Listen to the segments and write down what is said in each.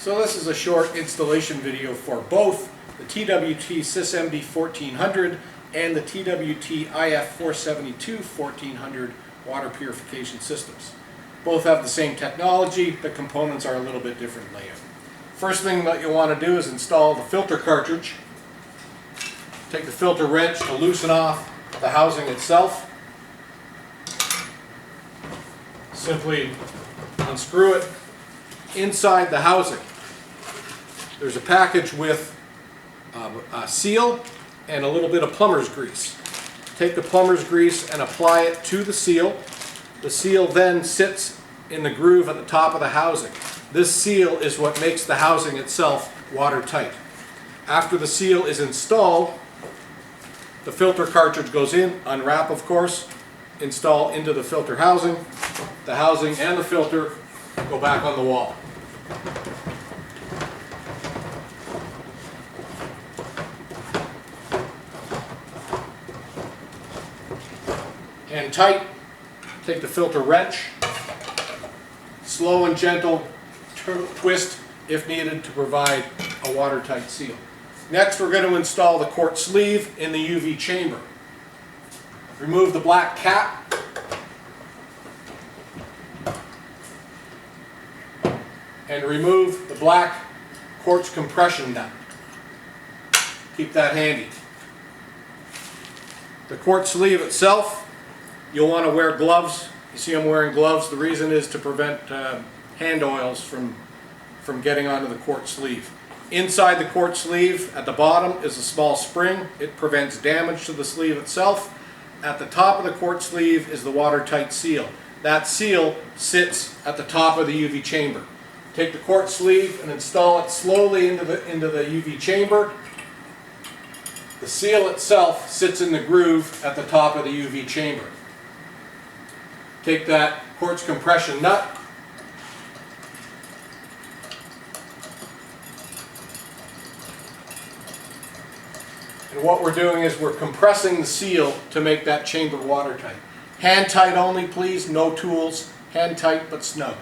So this is a short installation video for both the TWT SysMD 1400 and the TWT IF 472 1400 water purification systems. Both have the same technology, the components are a little bit different layout. First thing that you'll want to do is install the filter cartridge. Take the filter wrench to loosen off the housing itself. Simply unscrew it. Inside the housing, there's a package with a seal and a little bit of plumber's grease. Take the plumber's grease and apply it to the seal. The seal then sits in the groove at the top of the housing. This seal is what makes the housing itself watertight. After the seal is installed, the filter cartridge goes in, unwrap of course, install into the filter housing. The housing and the filter go back on the wall. And tight, take the filter wrench, slow and gentle twist if needed to provide a watertight seal. Next we're going to install the Quartz sleeve in the UV chamber. Remove the black cap. And remove the black quartz compression nut. Keep that handy. The quartz sleeve itself, you'll want to wear gloves. You see I'm wearing gloves. The reason is to prevent hand oils from getting onto the quartz sleeve. Inside the quartz sleeve at the bottom is a small spring. It prevents damage to the sleeve itself. At the top of the quartz sleeve is the watertight seal. That seal sits at the top of the UV chamber. Take the quartz sleeve and install it slowly into the UV chamber. The seal itself sits in the groove at the top of the UV chamber. Take that quartz compression nut. And what we're doing is we're compressing the seal to make that chamber watertight. Hand tight only please, no tools. Hand tight but snug.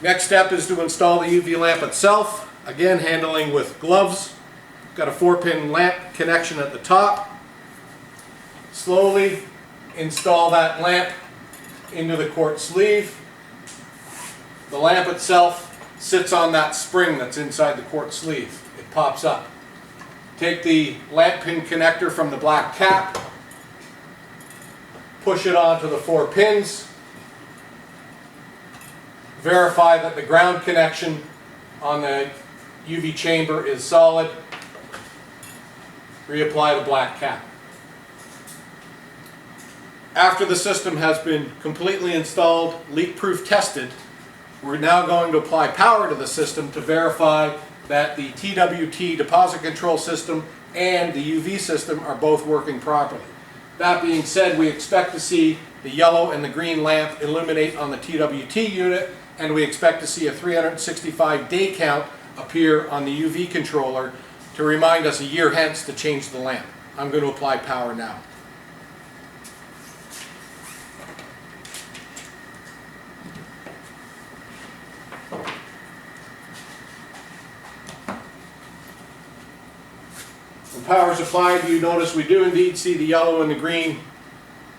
Next step is to install the UV lamp itself. Again, handling with gloves. Got a 4-pin lamp connection at the top. Slowly install that lamp into the quartz sleeve. The lamp itself sits on that spring that's inside the quartz sleeve. It pops up. Take the lamp pin connector from the black cap. Push it onto the 4 pins. Verify that the ground connection on the UV chamber is solid. Reapply the black cap. After the system has been completely installed, leak-proof tested, we're now going to apply power to the system to verify that the TWT deposit control system and the UV system are both working properly. That being said, we expect to see the yellow and the green lamp illuminate on the TWT unit, and we expect to see a 365-day count appear on the UV controller to remind us a year hence to change the lamp. I'm going to apply power now. When power is applied, you notice we do indeed see the yellow and the green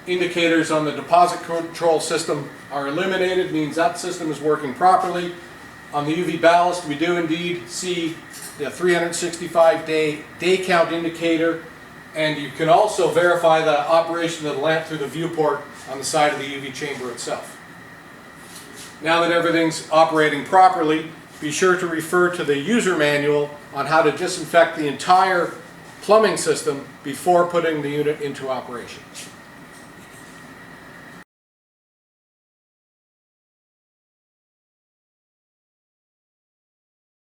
indicators on the deposit control system are illuminated, means that system is working properly. On the UV ballast, we do indeed see the 365-day count indicator, and you can also verify the operation of the lamp through the viewport on the side of the UV chamber itself. Now that everything's operating properly, be sure to refer to the user manual on how to disinfect the entire plumbing system before putting the unit into operation.